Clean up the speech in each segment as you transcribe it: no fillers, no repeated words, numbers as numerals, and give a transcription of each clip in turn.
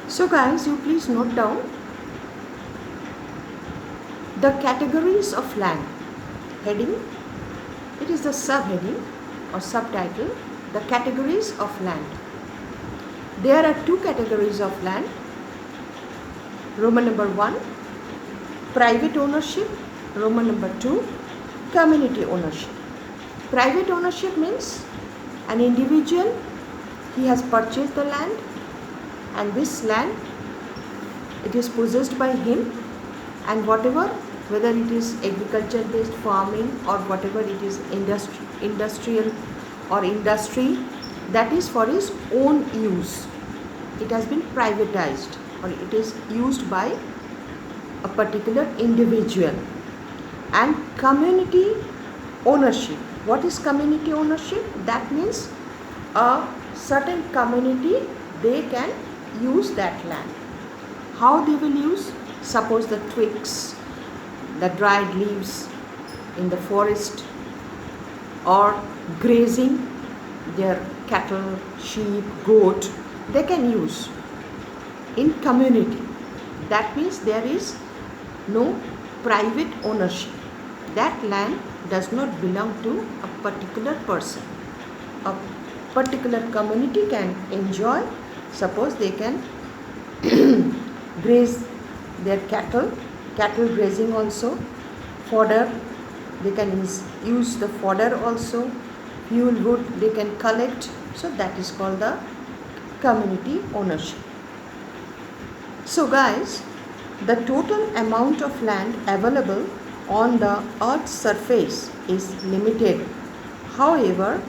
So guys, you please note down the categories of land. Heading, it is the subheading or subtitle, the categories of land. There are two categories of land. Roman number 1, private ownership. Roman number 2, community ownership. Private ownership means an individual, he has purchased the land, and this land, it is possessed by him, and whatever, whether it is agriculture based farming or whatever it is industrial or industry, that is for his own use. It has been privatized or it is used by a particular individual. And community ownership. What is community ownership? That means a certain community, they can use that land. How they will use? Suppose the twigs, the dried leaves in the forest, or grazing their cattle, sheep, goat, they can use in community. That means there is no private ownership. That land does not belong to a particular person. A particular community can enjoy. Suppose they can graze their cattle grazing also, fodder, they can use the fodder also, fuel wood they can collect. So that is called the community ownership. So guys, the total amount of land available on the earth's surface is limited. However,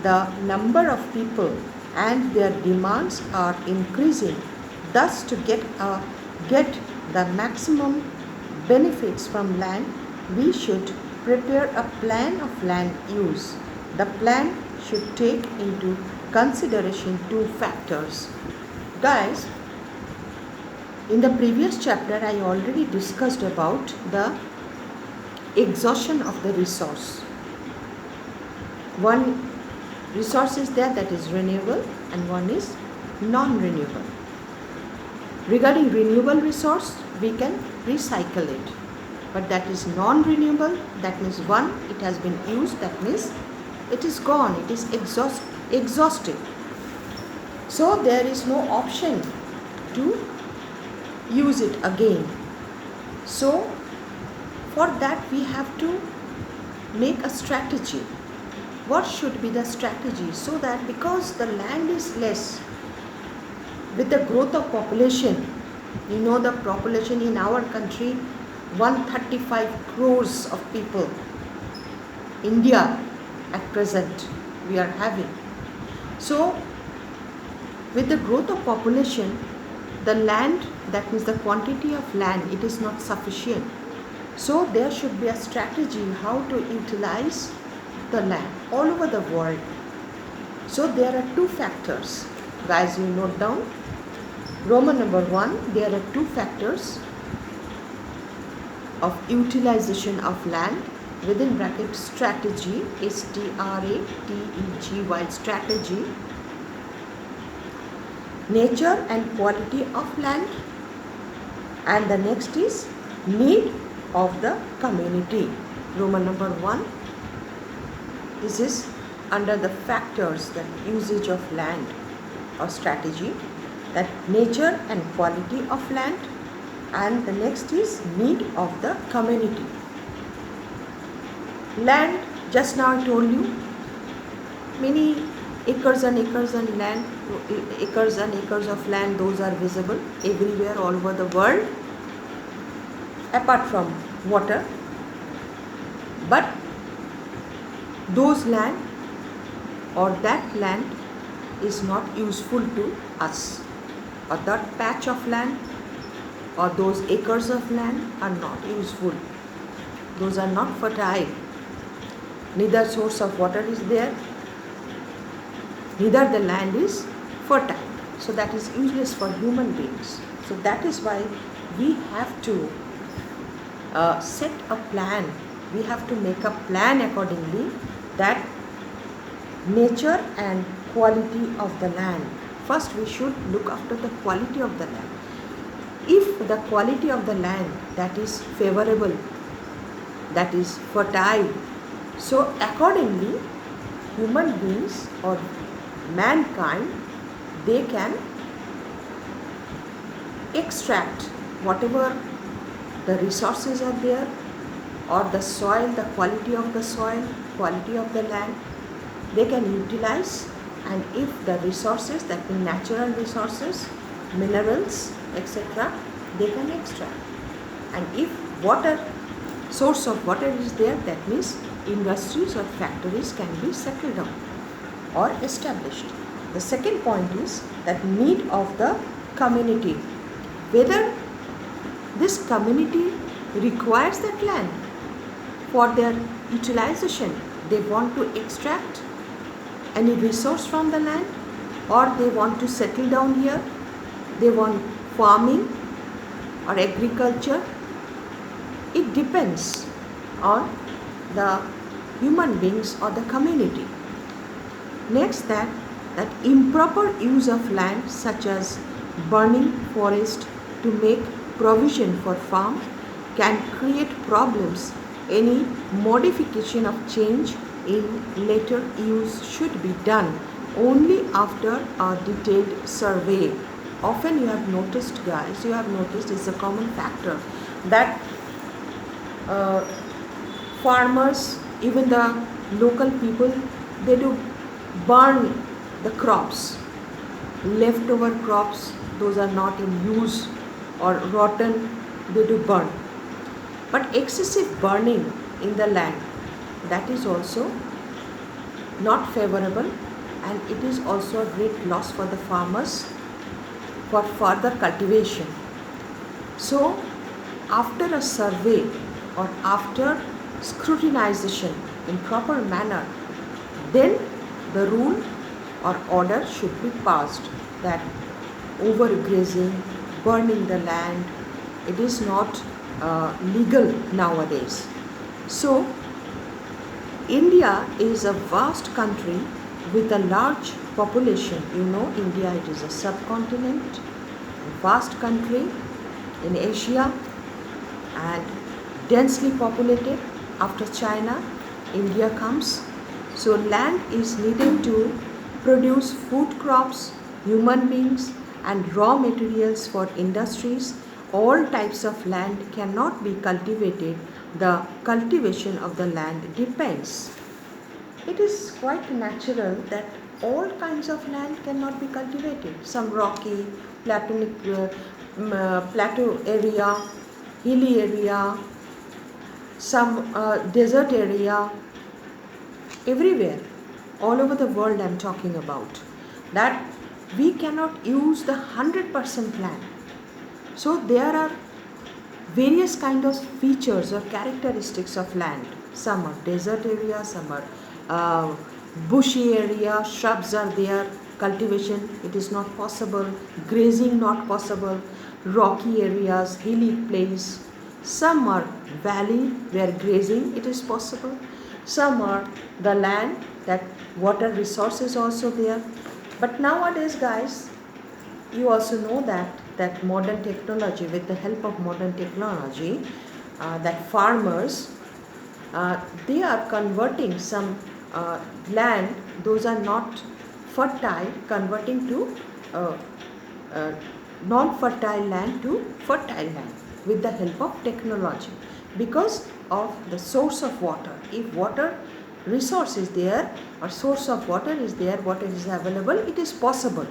the number of people and their demands are increasing. Thus, to get the maximum benefits from land, we should prepare a plan of land use. The plan should take into consideration two factors. Guys, in the previous chapter, I already discussed about the exhaustion of the resource. One resource is there that is renewable and one is non-renewable. Regarding renewable resource, we can recycle it. But that is non-renewable, that means one, it has been used, that means it is gone, it is exhausted. So there is no option to use it again. So for that we have to make a strategy. What should be the strategy? So that because the land is less, with the growth of population, you know the population in our country, 135 crores of people. India at present we are having. So with the growth of population, the land, that means the quantity of land, it is not sufficient. So there should be a strategy how to utilize the land all over the world. So there are two factors. Guys, you note down. Roman number 1, there are two factors of utilization of land, within bracket strategy, STRATEGY, strategy, nature and quality of land, and the next is need of the community. Roman number 1, this is under the factors, that usage of land or strategy, that nature and quality of land, and the next is need of the community. Land, just now I told you, many acres and acres and land, acres and acres of land, those are visible everywhere all over the world, apart from water. But those land or that land is not useful to us, or that patch of land or those acres of land are not useful. Those are not fertile. Neither source of water is there, neither the land is fertile. So that is useless for human beings. So that is why we have to set a plan. We have to make a plan accordingly, that nature and quality of the land. first we should look after the quality of the land. If the quality of the land that is favorable, that is fertile, so accordingly human beings or mankind, they can extract whatever the resources are there, or the soil, the quality of the soil, quality of the land, they can utilize. And if the resources, that means natural resources, minerals, etc., they can extract. And if water, source of water is there, that means industries or factories can be settled down or established. The second point is that need of the community, whether this community requires that land for their utilization. They want to extract any resource from the land, or they want to settle down here, they want farming or agriculture. It depends on the human beings or the community. Next, that improper use of land, such as burning forest to make provision for farm, can create problems. Any modification of change in later use should be done only after a detailed survey. Often you have noticed, guys, it's a common factor that farmers, even the local people, they do burn the crops, leftover crops, those are not in use or rotten, they do burn. But excessive burning in the land, that is also not favorable, and it is also a great loss for the farmers for further cultivation. So after a survey or after scrutinization in proper manner, then the rule or order should be passed that overgrazing, burning the land, it is not legal nowadays. So India is a vast country with a large population. India, it is a subcontinent, a vast country in Asia, and densely populated. After China, India comes. So land is needed to produce food crops, human beings, and raw materials for industries. All types of land cannot be cultivated. The cultivation of the land depends. It is quite natural that all kinds of land cannot be cultivated. Some rocky, plateau area, hilly area, some desert area, everywhere, all over the world I'm talking about, that we cannot use the 100% land. So there are various kind of features or characteristics of land. Some are desert area, some are bushy area, shrubs are there, cultivation it is not possible, grazing not possible, rocky areas, hilly place. Some are valley where grazing it is possible. Some are the land that water resources also there. But nowadays, guys, you also know that modern technology, with the help of modern technology, that farmers, they are converting some land, those are not fertile, converting to non-fertile land to fertile land with the help of technology, because of the source of water. If water resource is there or source of water is there, water is available, it is possible.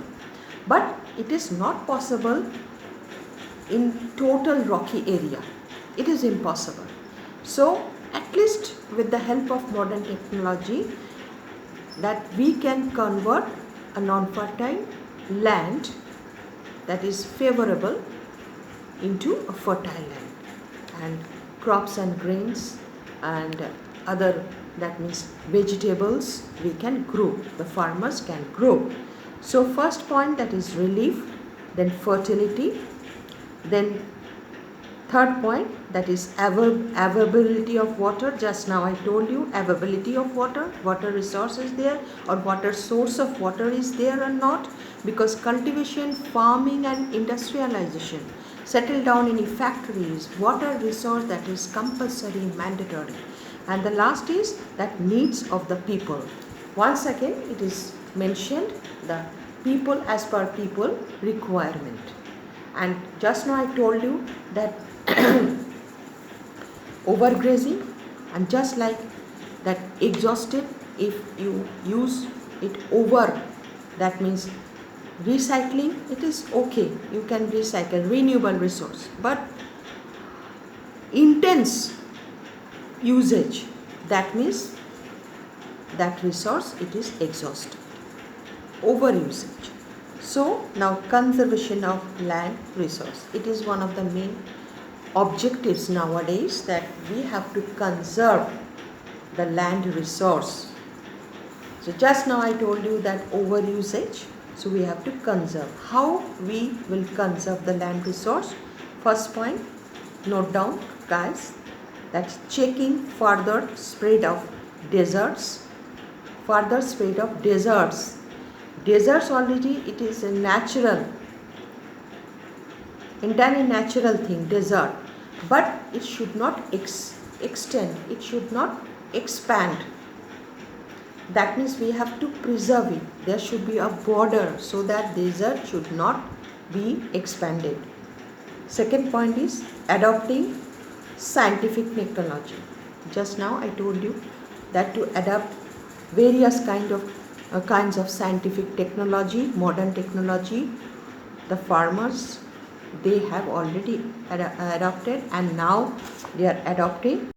But it is not possible in total rocky area. It is impossible. So at least with the help of modern technology, that we can convert a non-fertile land that is favorable into a fertile land, and crops and grains and other, that means vegetables, we can grow, the farmers can grow. So first point, that is relief, then fertility, then Third point, that is availability of water. Just now I told you availability of water, water resource is there or water source of water is there or not, because cultivation, farming and industrialization settle down in factories, water resource that is compulsory, mandatory. And the last is that needs of the people. Once again it is mentioned the people as per people requirement. And just now I told you that overgrazing, and just like that exhausted, if you use it over, that means recycling, it is okay, you can recycle renewable resource, but intense usage, that means that resource it is exhausted, over usage. So now conservation of land resource, it is one of the main objectives nowadays, that we have to conserve the land resource. So just now I told you that over usage, so we have to conserve. How we will conserve the land resource? First point, note down guys, that's checking further spread of deserts. Further spread of deserts. Deserts already it is a natural, entirely natural thing, desert, but it should not extend, it should not expand. That means we have to preserve it. There should be a border so that desert should not be expanded. Second point is adopting scientific technology. Just now I told you that to adopt various kinds of scientific technology, modern technology, the farmers they have already adopted, and now they are adopting